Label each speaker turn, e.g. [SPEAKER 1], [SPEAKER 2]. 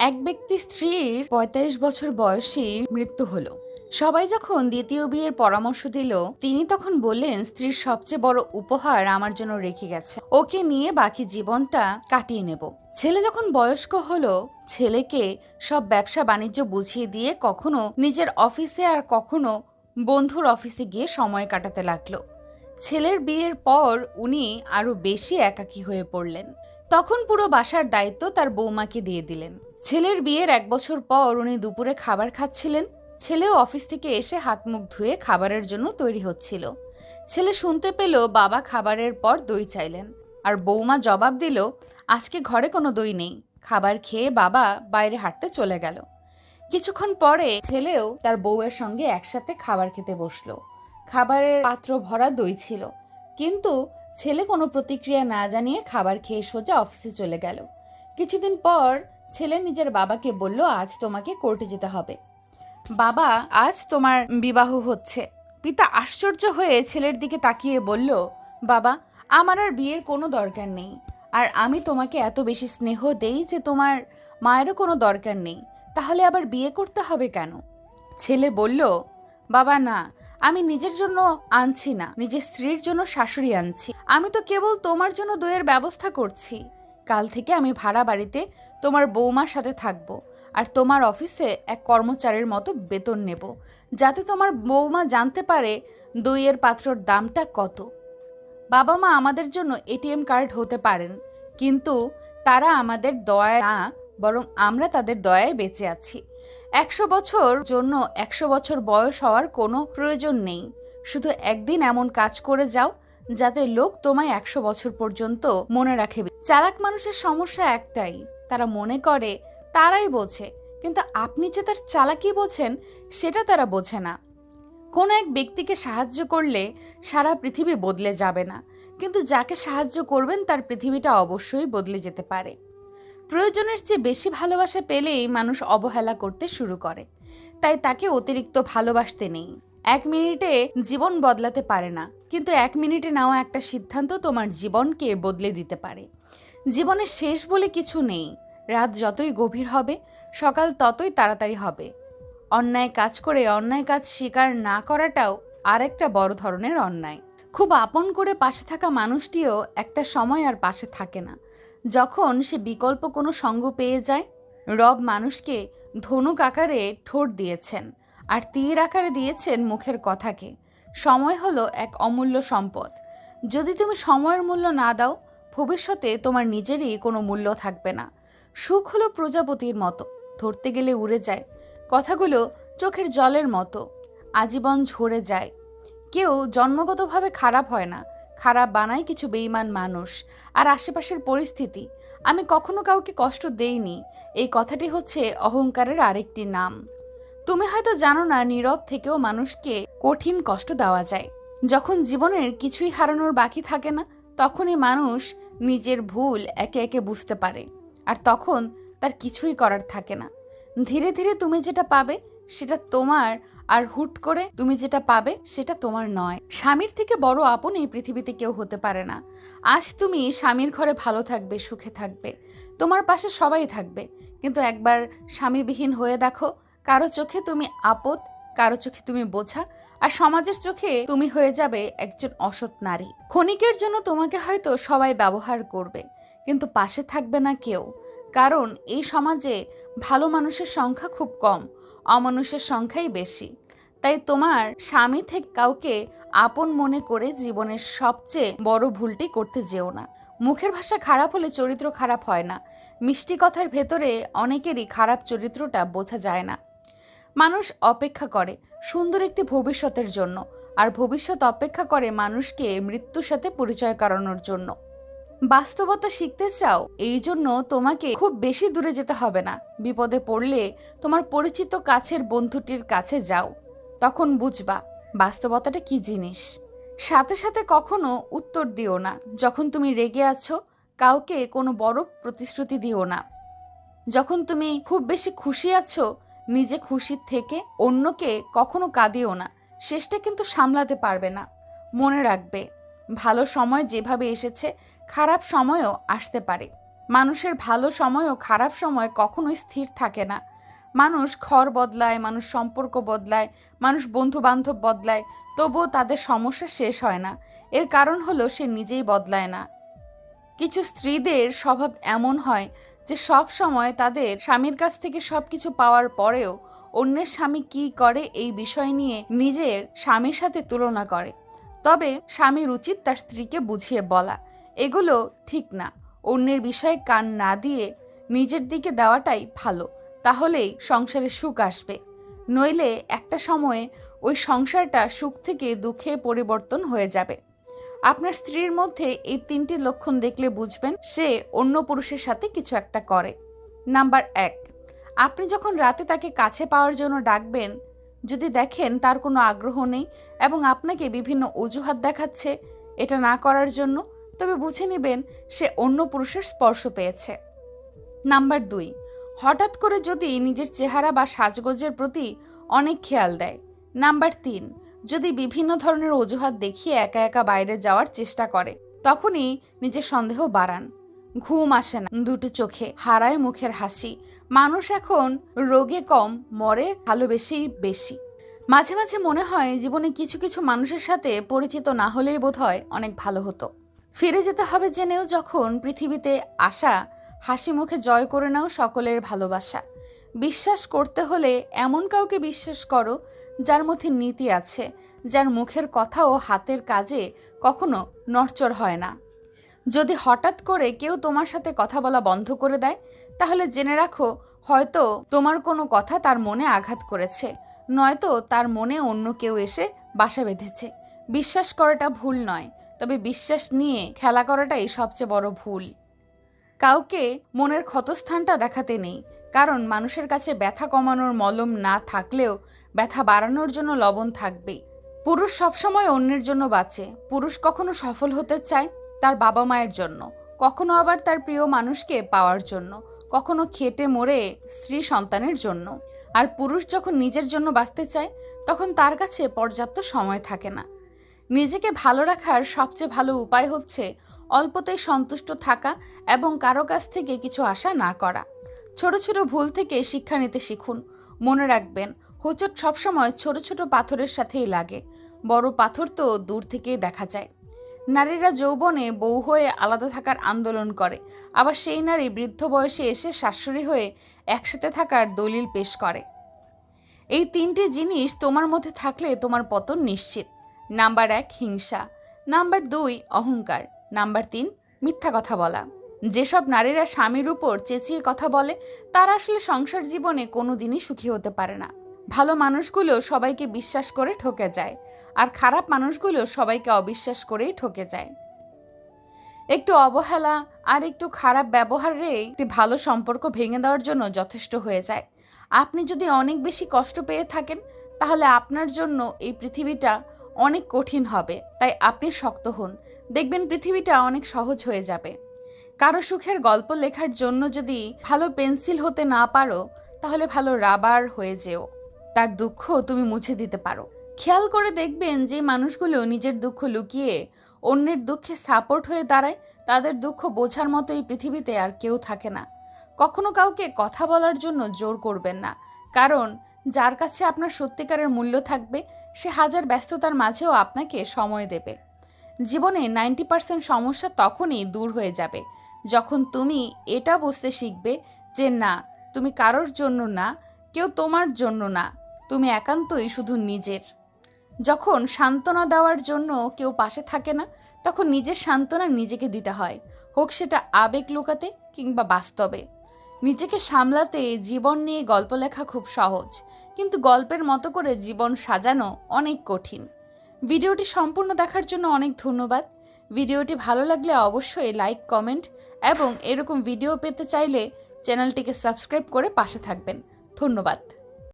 [SPEAKER 1] এক ব্যক্তি স্ত্রীর ৪৫ বছর বয়সী মৃত্যু হলো। সবাই যখন দ্বিতীয় বিয়ের পরামর্শ দিল, তিনি তখন বললেন, স্ত্রীর সবচেয়ে বড় উপহার আমার জন্য রেখে গেছে, ওকে নিয়ে বাকি জীবনটা কাটিয়ে নেব। ছেলে যখন বয়স্ক হলো, ছেলেকে সব ব্যবসা বাণিজ্য বুঝিয়ে দিয়ে কখনো নিজের অফিসে আর কখনো বন্ধুর অফিসে গিয়ে সময় কাটাতে লাগলো। ছেলের বিয়ের পর উনি আরো বেশি একাকী হয়ে পড়লেন। তখন পুরো বাসার দায়িত্ব তার বৌমাকে দিয়ে দিলেন। ছেলের বিয়ের ১ বছর পর উনি দুপুরে খাবার খাচ্ছিলেন। ছেলেও অফিস থেকে এসে হাত মুখ ধুয়ে খাবারের জন্য তৈরি হচ্ছিল। ছেলে শুনতে পেল বাবা খাবারের পর দই চাইলেন, আর বৌমা জবাব দিল, আজকে ঘরে কোনো দই নেই। খাবার খেয়ে বাবা বাইরে হাঁটতে চলে গেল। কিছুক্ষণ পরে ছেলেও তার বউয়ের সঙ্গে একসাথে খাবার খেতে বসলো। খাবারের পাত্র ভরা দই ছিল, কিন্তু ছেলে কোনো প্রতিক্রিয়া না জানিয়ে খাবার খেয়ে সোজা অফিসে চলে গেল। কিছুদিন পর ছেলে নিজের বাবাকে বলল, আজ তোমাকে কোর্টে যেতে হবে। বাবা, আজ তোমার বিবাহ হচ্ছে। পিতা আশ্চর্য হয়ে ছেলের দিকে তাকিয়ে বলল, বাবা, আমার আর বিয়ের কোনো দরকার নেই। আর আমি তোমাকে এত বেশি স্নেহ দেই যে তোমার মায়েরও কোনো দরকার নেই। তাহলে আবার বিয়ে করতে হবে কেন? ছেলে বলল, বাবা না, আমি নিজের জন্য আনছি না, নিজের স্ত্রীর জন্য শাশুড়ি আনছি। আমি তো কেবল তোমার জন্য দইয়ের ব্যবস্থা করছি। কাল থেকে আমি ভাড়া বাড়িতে তোমার বৌমার সাথে থাকবো, আর তোমার অফিসে এক কর্মচারীর মতো বেতন নেব, যাতে তোমার বৌমা জানতে পারে দইয়ের পাত্রর দামটা কত। বাবা মা আমাদের জন্য এটিএম কার্ড হতে পারেন, কিন্তু তারা আমাদের দয়ায় না, বরং আমরা তাদের দয়ায় বেঁচে আছি। ১০০ বছর জন্য ১০০ বছর বয়স হওয়ার কোনো প্রয়োজন নেই। শুধু একদিন এমন কাজ করে যাও যাতে লোক তোমায় ১০০ বছর পর্যন্ত মনে রাখে। চালাক মানুষের সমস্যা একটাই, তারা মনে করে তারাই বোঝে, কিন্তু আপনি যে তার চালাকি বোঝেন সেটা তারা বোঝে না। কোনো এক ব্যক্তিকে সাহায্য করলে সারা পৃথিবী বদলে যাবে না, কিন্তু যাকে সাহায্য করবেন তার পৃথিবীটা অবশ্যই বদলে যেতে পারে। প্রয়োজনের চেয়ে বেশি ভালোবাসা পেলেই মানুষ অবহেলা করতে শুরু করে, তাই তাকে অতিরিক্ত ভালোবাসতে নেই। ১ মিনিটে জীবন বদলাতে পারে না, কিন্তু ১ মিনিটে নেওয়া একটা সিদ্ধান্ত তোমার জীবনকে বদলে দিতে পারে। জীবনের শেষ বলে কিছু নেই। রাত যতই গভীর হবে, সকাল ততই তাড়াতাড়ি হবে। অন্যায় কাজ করে অন্যায় কাজ স্বীকার না করাটাও আরেকটা বড় ধরনের অন্যায়। খুব আপন করে পাশে থাকা মানুষটিও একটা সময় আর পাশে থাকে না, যখন সে বিকল্প কোনো সঙ্গ পেয়ে যায়। রব মানুষকে ধনুক আকারে ঠোঁট দিয়েছেন, আর তীর আকারে দিয়েছেন মুখের কথাকে। সময় হলো এক অমূল্য সম্পদ। যদি তুমি সময়ের মূল্য না দাও, ভবিষ্যতে তোমার নিজেরই কোনো মূল্য থাকবে না। সুখ হলো প্রজাপতির মতো, ধরতে গেলে উড়ে যায়। কথাগুলো চোখের জলের মতো, আজীবন ঝরে যায়। কেউ জন্মগতভাবে খারাপ হয় না, খারাপ বানায় কিছু বেঈমান মানুষ আর আশেপাশের পরিস্থিতি। আমি কখনো কাউকে কষ্ট দেইনি, এই কথাটি হচ্ছে অহংকারের আরেকটি নাম। তুমি হয়তো জানো না, নীরব থেকেও মানুষকে কঠিন কষ্ট দেওয়া যায়। যখন জীবনের কিছুই হারানোর বাকি থাকে না, তখনই মানুষ নিজের ভুল একে একে বুঝতে পারে, আর তখন তার কিছুই করার থাকে না। ধীরে ধীরে তুমি যেটা পাবে সেটা তোমার, আর হুট করে তুমি যেটা পাবে সেটা তোমার নয়। স্বামীর থেকে বড় আপন এই পৃথিবীতে কেউ হতে পারে না। আজ তুমি স্বামীর ঘরে ভালো থাকবে, সুখে থাকবে, তোমার পাশে সবাই থাকবে, কিন্তু একবার স্বামীবিহীন হয়ে দেখো, কারো চোখে তুমি আপদ, কারো চোখে তুমি বোঝা, আর সমাজের চোখে তুমি হয়ে যাবে একজন অসৎ নারী। ক্ষণিকের জন্য তোমাকে হয়তো সবাই ব্যবহার করবে, কিন্তু পাশে থাকবে না কেউ, কারণ এই সমাজে ভালো মানুষের সংখ্যা খুব কম, অমানুষের সংখ্যাই বেশি। তাই তোমার স্বামী থেকে কাউকে আপন মনে করে জীবনের সবচেয়ে বড় ভুলটি করতে যেও না। মুখের ভাষা খারাপ হলে চরিত্র খারাপ হয় না। মিষ্টি কথার ভেতরে অনেকেরই খারাপ চরিত্রটা বোঝা যায় না। মানুষ অপেক্ষা করে সুন্দর একটি ভবিষ্যতের জন্য, আর ভবিষ্যৎ অপেক্ষা করে মানুষকে মৃত্যুর সাথে পরিচয় করানোর জন্য। বাস্তবতা শিখতে চাও, এই জন্য তোমাকে খুব বেশি দূরে যেতে হবে না। বিপদে পড়লে তোমার পরিচিত কাছের বন্ধুটির কাছে যাও, তখন বুঝবা বাস্তবতাটা কি জিনিস। সাথে সাথে কখনো উত্তর দিও না। যখন তুমি রেগে আছো, কাউকে কোনো বড় প্রতিশ্রুতি দিও না। যখন তুমি খুব বেশি খুশি আছো, নিজে খুশি থেকে অন্যকে কখনো কাঁদিও না। শেষটা কিন্তু সামলাতে পারবে না। মনে রাখবে, ভালো সময় যেভাবে এসেছে, খারাপ সময়ও আসতে পারে। মানুষের ভালো সময় ও খারাপ সময় কখনোই স্থির থাকে না। মানুষ ঘর বদলায়, মানুষ সম্পর্ক বদলায়, মানুষ বন্ধু বান্ধব বদলায়, তবুও তাদের সমস্যা শেষ হয় না। এর কারণ হলো সে নিজেই বদলায় না। কিছু স্ত্রীদের স্বভাব এমন হয় যে সব সময় তাদের স্বামীর কাছ থেকে সবকিছু পাওয়ার পরেও অন্যের স্বামী কি করে এই বিষয় নিয়ে নিজের স্বামীর সাথে তুলনা করে। তবে স্বামীর উচিত তার স্ত্রীকে বুঝিয়ে বলা, এগুলো ঠিক না। অন্যের বিষয়ে কান না দিয়ে নিজের দিকে দেওয়াটাই ভালো, তাহলেই সংসারে সুখ আসবে। নইলে একটা সময়ে ওই সংসারটা সুখ থেকে দুঃখে পরিবর্তন হয়ে যাবে। আপনার স্ত্রীর মধ্যে এই 3টি লক্ষণ দেখলে বুঝবেন সে অন্য পুরুষের সাথে কিছু একটা করে। নাম্বার 1, আপনি যখন রাতে তাকে কাছে পাওয়ার জন্য ডাকবেন, যদি দেখেন তার কোনো আগ্রহ নেই এবং আপনাকে বিভিন্ন অজুহাত দেখাচ্ছে এটা না করার জন্য, তবে বুঝে নেবেন সে অন্য পুরুষের স্পর্শ পেয়েছে। নাম্বার 2, হঠাৎ করে যদি নিজের চেহারা বা সাজগোজের প্রতি অনেক খেয়াল দেয়। নাম্বার 3, যদি বিভিন্ন ধরনের অজুহাত দেখিয়ে একা একা বাইরে যাওয়ার চেষ্টা করে, তখনই নিজের সন্দেহ বাড়ান। ঘুম আসে না দুটো চোখে, হারায় মুখের হাসি। মানুষ এখন রোগে কম, মরে ভালোবেসেই বেশি। মাঝে মাঝে মনে হয় জীবনে কিছু কিছু মানুষের সাথে পরিচিত না হলেই বোধহয় অনেক ভালো হতো। ফিরে যেতে হবে জেনেও যখন পৃথিবীতে আসা, হাসি মুখে জয় করে নাও সকলের ভালোবাসা। বিশ্বাস করতে হলে এমন কাউকে বিশ্বাস করো যার মধ্যে নীতি আছে, যার মুখের কথা ও হাতের কাজে কখনো নড়চড় হয় না। যদি হঠাৎ করে কেউ তোমার সাথে কথা বলা বন্ধ করে দেয়, তাহলে জেনে রাখো হয়তো তোমার কোনো কথা তার মনে আঘাত করেছে, নয়তো তার মনে অন্য কেউ এসে বাসা বেঁধেছে। বিশ্বাস করাটা ভুল নয়, তবে বিশ্বাস নিয়ে খেলা করাটাই সবচেয়ে বড় ভুল। কাউকে মনের ক্ষতস্থানটা দেখাতে নেই, কারণ মানুষের কাছে ব্যথা কমানোর মলম না থাকলেও ব্যথা বাড়ানোর জন্য লবণ থাকবেই। পুরুষ সবসময় অন্যের জন্য বাঁচে। পুরুষ কখনো সফল হতে চায় তার বাবা মায়ের জন্য, কখনো আবার তার প্রিয় মানুষকে পাওয়ার জন্য, কখনো খেটে মরে স্ত্রী সন্তানের জন্য। আর পুরুষ যখন নিজের জন্য বাঁচতে চায় তখন তার কাছে পর্যাপ্ত সময় থাকে না। নিজেকে ভালো রাখার সবচেয়ে ভালো উপায় হচ্ছে অল্পতেই সন্তুষ্ট থাকা এবং কারো কাছ থেকে কিছু আশা না করা। ছোট ছোট ভুল থেকে শিক্ষা নিতে শিখুন। মনে রাখবেন, হোঁচট সবসময় ছোট ছোট পাথরের সাথেই লাগে, বড় পাথর তো দূর থেকেই দেখা যায়। নারীরা যৌবনে বউ হয়ে আলাদা থাকার আন্দোলন করে, আবার সেই নারী বৃদ্ধ বয়সে এসে শাশুড়ি হয়ে একসাথে থাকার দলিল পেশ করে। এই 3টি জিনিস তোমার মধ্যে থাকলে তোমার পতন নিশ্চিত। নাম্বার 1, হিংসা। নাম্বার 2, অহংকার। নাম্বার 3, মিথ্যা কথা বলা। যেসব নারীরা স্বামীর উপর চেঁচিয়ে কথা বলে তারা আসলে সংসার জীবনে কোনো দিনই সুখী হতে পারে না। ভালো মানুষগুলো সবাইকে বিশ্বাস করে ঠকে যায়, আর খারাপ মানুষগুলো সবাইকে অবিশ্বাস করেই ঠকে যায়। একটু অবহেলা আর একটু খারাপ ব্যবহারে একটি ভালো সম্পর্ক ভেঙে দেওয়ার জন্য যথেষ্ট হয়ে যায়। আপনি যদি অনেক বেশি কষ্ট পেয়ে থাকেন, তাহলে আপনার জন্য এই পৃথিবীটা অনেক কঠিন হবে। তাই আপনি শক্ত হন, দেখবেন পৃথিবীটা অনেক সহজ হয়ে যাবে। কারো সুখের গল্প লেখার জন্য যদি ভালো পেন্সিল হতে না পারো, তাহলে ভালো রাবার হয়ে যেও, তার দুঃখ তুমি মুছে দিতে পারো। খেয়াল করে দেখবেন যে মানুষগুলো নিজের দুঃখ লুকিয়ে অন্যের দুঃখে সাপোর্ট হয়ে দাঁড়ায়, তাদের দুঃখ বোঝার মতো এই পৃথিবীতে আর কেউ থাকে না। কখনো কাউকে কথা বলার জন্য জোর করবেন না, কারণ যার কাছে আপনার সত্যিকারের মূল্য থাকবে সে হাজার ব্যস্ততার মাঝেও আপনাকে সময় দেবে। জীবনে 90% সমস্যা তখনই দূর হয়ে যাবে যখন তুমি এটা বুঝতে শিখবে যে না, তুমি কারোর জন্য না, কেউ তোমার জন্য না, তুমি একান্তই শুধু নিজের। যখন সান্ত্বনা দেওয়ার জন্য কেউ পাশে থাকে না, তখন নিজের সান্ত্বনা নিজেকে দিতে হয়, হোক সেটা আবেগ লুকাতে কিংবা বাস্তবে। নিজেকে সামলাতে জীবন নিয়ে গল্প লেখা খুব সহজ, কিন্তু গল্পের মতো করে জীবন সাজানো অনেক কঠিন। ভিডিওটি সম্পূর্ণ দেখার জন্য অনেক ধন্যবাদ। ভিডিওটি ভালো লাগলে অবশ্যই লাইক, কমেন্ট এবং এরকম ভিডিও পেতে চাইলে চ্যানেলটিকে সাবস্ক্রাইব করে পাশে থাকবেন। ধন্যবাদ।